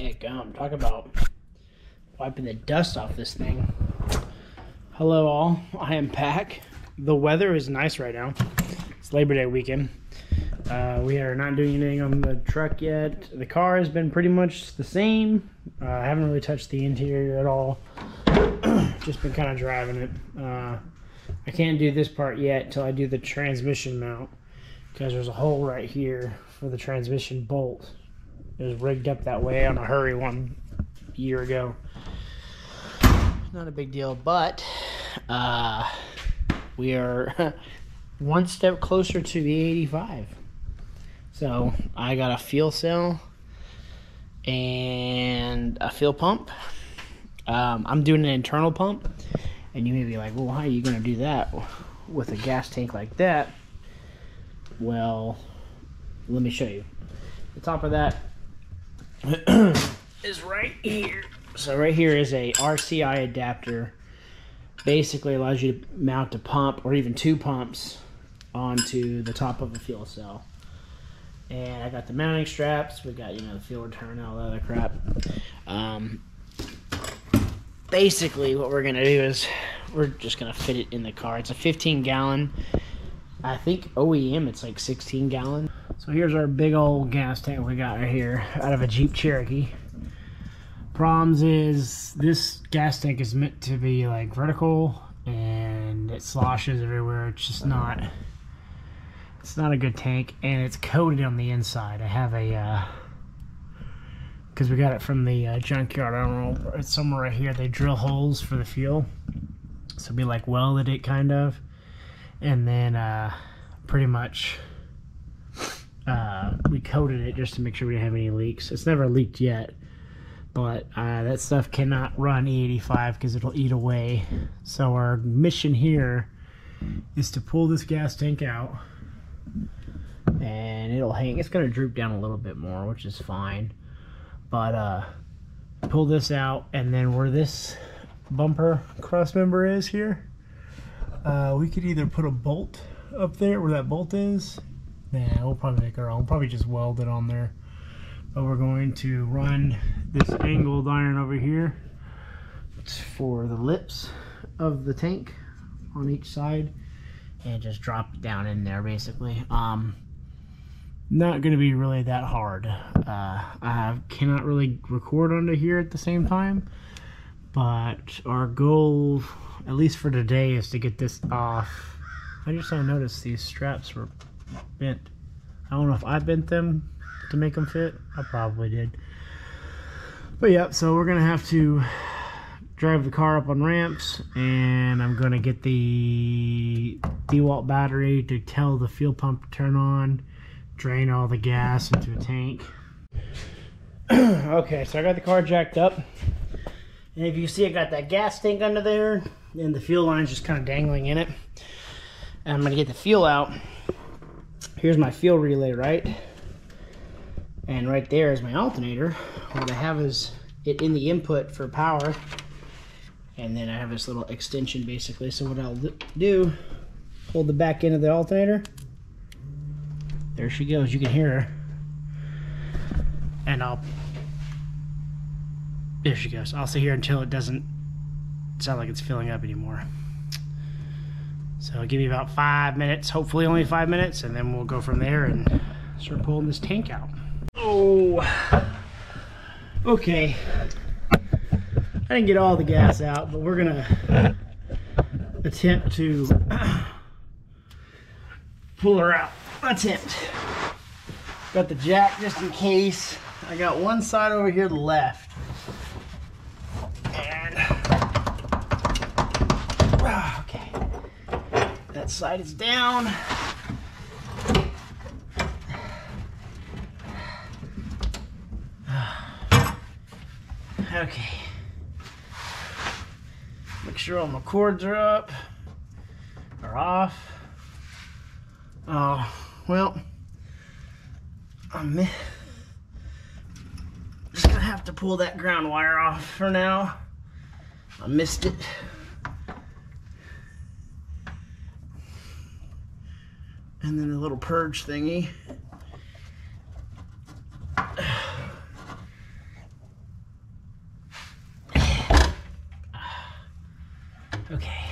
Talk about wiping the dust off this thing. Hello all, I am back. The weather is nice right now. It's Labor Day weekend. We are not doing anything on the truck yet. The car has been pretty much the same. I haven't really touched the interior at all. Just been kind of driving it. I can't do this part yet until I do the transmission mount, because there's a hole right here for the transmission bolt. It was rigged up that way on a hurry one year ago. Not a big deal, but we are one step closer to the E85. So I got a fuel cell and a fuel pump. I'm doing an internal pump, and you may be like, well, how are you going to do that with a gas tank like that? Well, let me show you. The top of that is right here. So right here is a RCI adapter. Basically allows you to mount a pump or even two pumps onto the top of a fuel cell. And I got the mounting straps. We got, the fuel return, all that other crap. Basically what we're gonna do is we're just gonna fit it in the car. It's a 15-gallon. I think OEM it's like 16-gallon. So here's our big old gas tank we got right here out of a Jeep Cherokee. Problems is this gas tank is meant to be like vertical, and it sloshes everywhere. It's just not, it's not a good tank, and it's coated on the inside. I have a because we got it from the junkyard. I don't know, it's somewhere right here. They drill holes for the fuel, so we like welded it kind of, and then pretty much we coated it just to make sure we didn't have any leaks. It's never leaked yet, but that stuff cannot run E85 because it'll eat away. So our mission here is to pull this gas tank out, and it'll hang. It's going to droop down a little bit more, which is fine, but pull this out, and then where this bumper cross member is here, we could either put a bolt up there where that bolt is. Nah, we'll probably make our own. We'll probably just weld it on there. But we're going to run this angled iron over here. It's for the lips of the tank on each side, and just drop it down in there basically. Not going to be really that hard. I cannot really record under here at the same time, but our goal, at least for today, is to get this off. I just noticed these straps were bent. I don't know if I bent them to make them fit. I probably did. But yeah, so we're gonna have to drive the car up on ramps, and I'm gonna get the DeWalt battery to tell the fuel pump to turn on, drain all the gas into a tank. Okay, so I got the car jacked up, and if you see, I got that gas tank under there, and the fuel line's just kind of dangling in it. And I'm gonna get the fuel out. Here's my fuel relay, right? And right there is my alternator. What I have is it in the input for power, and then I have this little extension basically. So what I'll do, hold the back end of the alternator. There she goes, you can hear her. And there she goes. I'll sit here until it doesn't sound like it's filling up anymore. So give me about 5 minutes, hopefully only 5 minutes, and then we'll go from there and start pulling this tank out. Oh, okay. I didn't get all the gas out, but we're gonna attempt to pull her out. Attempt. Got the jack just in case. I got one side over here to the left. And okay. That side is down. Okay. Make sure all my cords are up or off. Oh, well, I'm just gonna have to pull that ground wire off for now. I missed it. And then a little purge thingy. Okay.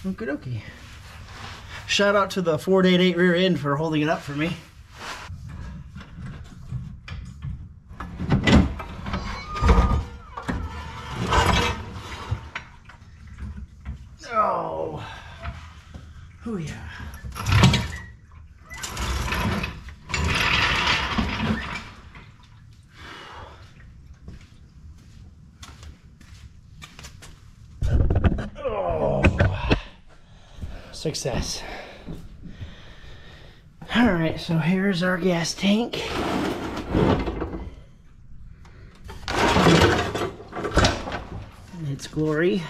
Okie dokie. Shout out to the 488 rear end for holding it up for me. Oh. Oh yeah. Success. All right, so here's our gas tank. In its glory.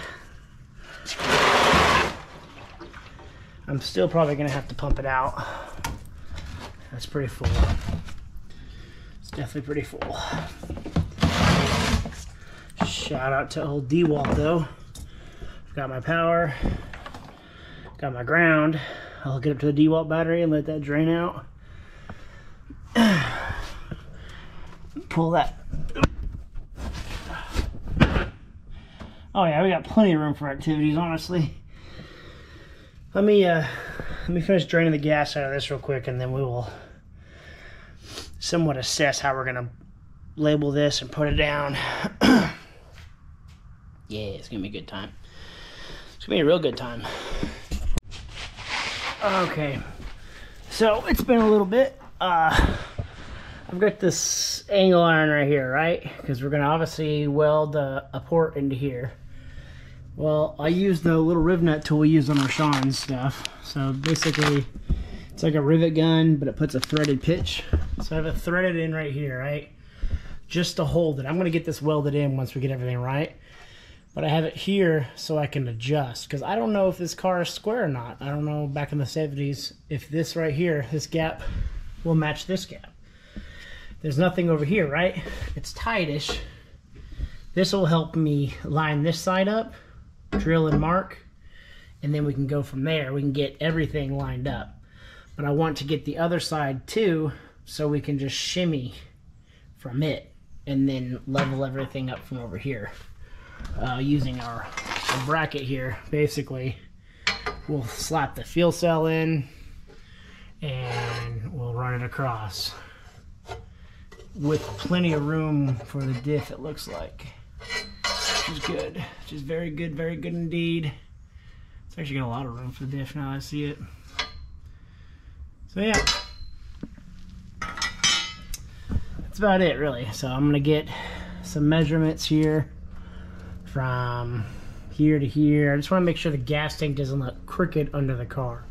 I'm still probably gonna have to pump it out. That's pretty full. It's definitely pretty full. Shout out to old D-Walt though. Got my power. Got my ground. I'll hook it up to the D-Walt battery and let that drain out. Pull that. Oh yeah, we got plenty of room for activities, honestly. Let me finish draining the gas out of this real quick, and then we will somewhat assess how we're gonna label this and put it down. Yeah, it's gonna be a good time. It's gonna be a real good time. Okay, so it's been a little bit. I've got this angle iron right here, right? Because we're gonna obviously weld a port into here. Well, I used the little rivet nut tool we use on our Sean's stuff. So basically, it's like a rivet gun, but it puts a threaded pitch. So I have it threaded in right here, right? Just to hold it. I'm gonna get this welded in once we get everything right. But I have it here so I can adjust, because I don't know if this car is square or not. I don't know back in the 70s if this right here, this gap, will match this gap. There's nothing over here, right? It's tightish. This will help me line this side up, drill and mark, and then we can go from there. We can get everything lined up. But I want to get the other side too, so we can just shimmy from it and then level everything up from over here. Using our bracket here, basically we'll slap the fuel cell in and we'll run it across with plenty of room for the diff, it looks like, which is good, which is very good indeed. It's actually got a lot of room for the diff now I see it. So yeah, that's about it really. So I'm gonna get some measurements here from here to here. I just want to make sure the gas tank doesn't look crooked under the car.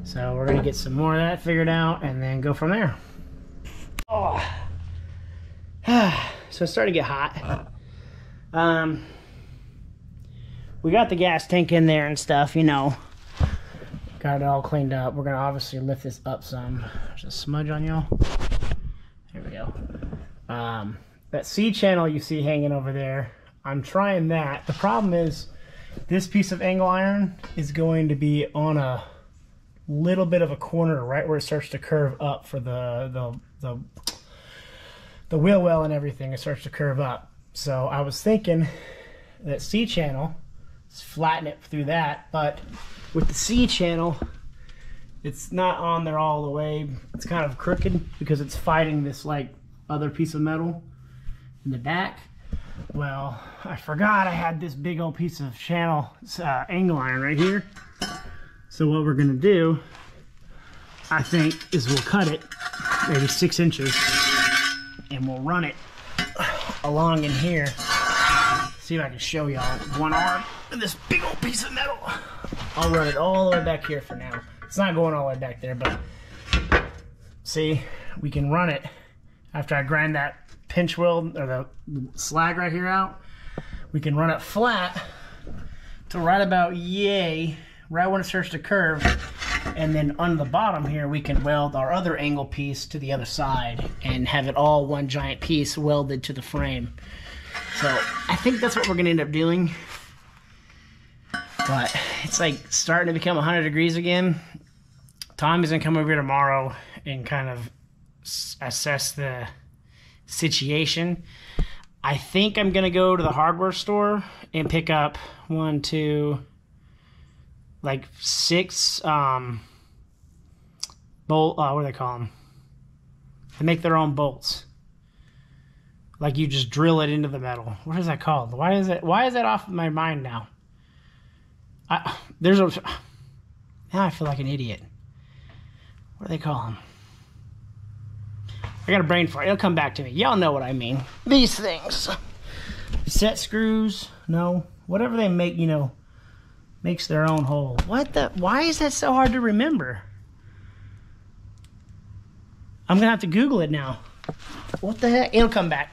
So we're going to get some more of that figured out and then go from there. Oh. So it's starting to get hot. We got the gas tank in there and stuff, you know. Got it all cleaned up. We're going to obviously lift this up some. There's a smudge on y'all. There we go. That C channel you see hanging over there, I'm trying that. The problem is this piece of angle iron is going to be on a little bit of a corner right where it starts to curve up for the wheel well and everything. It starts to curve up. So I was thinking that C channel, let's flatten it through that, but with the C channel, it's not on there all the way. It's kind of crooked because it's fighting this like other piece of metal in the back. Well, I forgot I had this big old piece of channel angle iron right here. So what we're gonna do, I think, is we'll cut it maybe 6 inches and we'll run it along in here. See if I can show y'all with one arm and this big old piece of metal. I'll run it all the way back here for now. It's not going all the way back there, but see, we can run it after I grind that pinch weld or the slag right here out. We can run it flat to right about yay, right when it starts to curve, and then on the bottom here we can weld our other angle piece to the other side and have it all one giant piece welded to the frame. So I think that's what we're gonna end up doing. But it's like starting to become 100 degrees again. Tommy's gonna come over here tomorrow and kind of assess the situation. I think I'm going to go to the hardware store and pick up 1, 2, like 6 bolt, what do they call them? They make their own bolts. Like you just drill it into the metal. What is that called? Why is that off my mind now? Now I feel like an idiot. What do they call them? I got a brain fart. It'll come back to me. Y'all know what I mean. These things. Set screws. No. Whatever they make, you know, makes their own hole. Why is that so hard to remember? I'm going to have to Google it now. What the heck? It'll come back.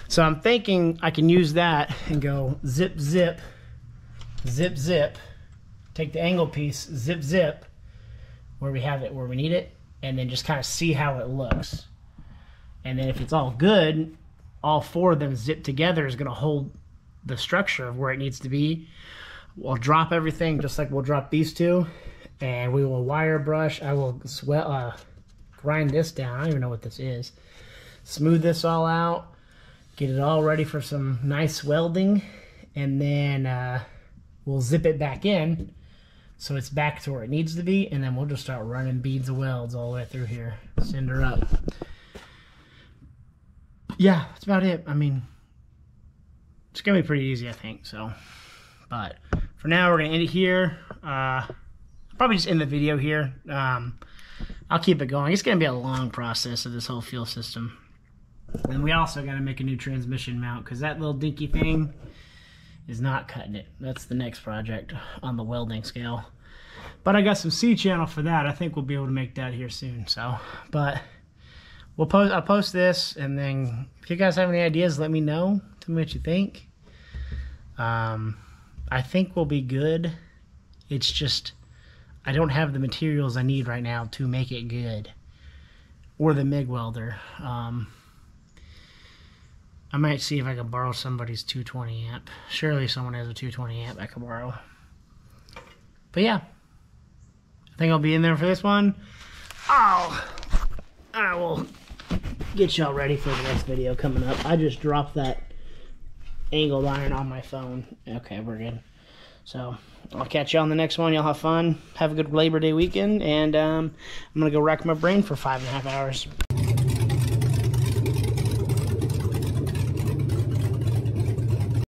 So I'm thinking I can use that and go zip, zip, zip, zip. Take the angle piece, zip, zip, where we have it, where we need it, and then just kind of see how it looks. And then if it's all good, all 4 of them zipped together is going to hold the structure of where it needs to be. We'll drop everything just like we'll drop these 2, and we will wire brush. I will grind this down. I don't even know what this is. Smooth this all out. Get it all ready for some nice welding, and then we'll zip it back in so it's back to where it needs to be, and then we'll just start running beads of welds all the way through here. Send her up. Yeah, that's about it. I mean, it's gonna be pretty easy, I think. So, but for now, we're gonna end it here. Probably just end the video here. I'll keep it going. It's gonna be a long process of this whole fuel system. And we also got to make a new transmission mount because that little dinky thing is not cutting it. That's the next project on the welding scale. But I got some C-channel for that. I think we'll be able to make that here soon. So, but I'll post this, and then if you guys have any ideas, let me know. Tell me what you think. I think we'll be good. It's just I don't have the materials I need right now to make it good, or the MIG welder. I might see if I can borrow somebody's 220 amp. Surely someone has a 220 amp I can borrow. But yeah, I think I'll be in there for this one. I will get y'all ready for the next video coming up. I just dropped that angled iron on my phone. Okay, we're good. So I'll catch y'all on the next one. Y'all have fun. Have a good Labor Day weekend. And I'm going to go rack my brain for 5.5 hours.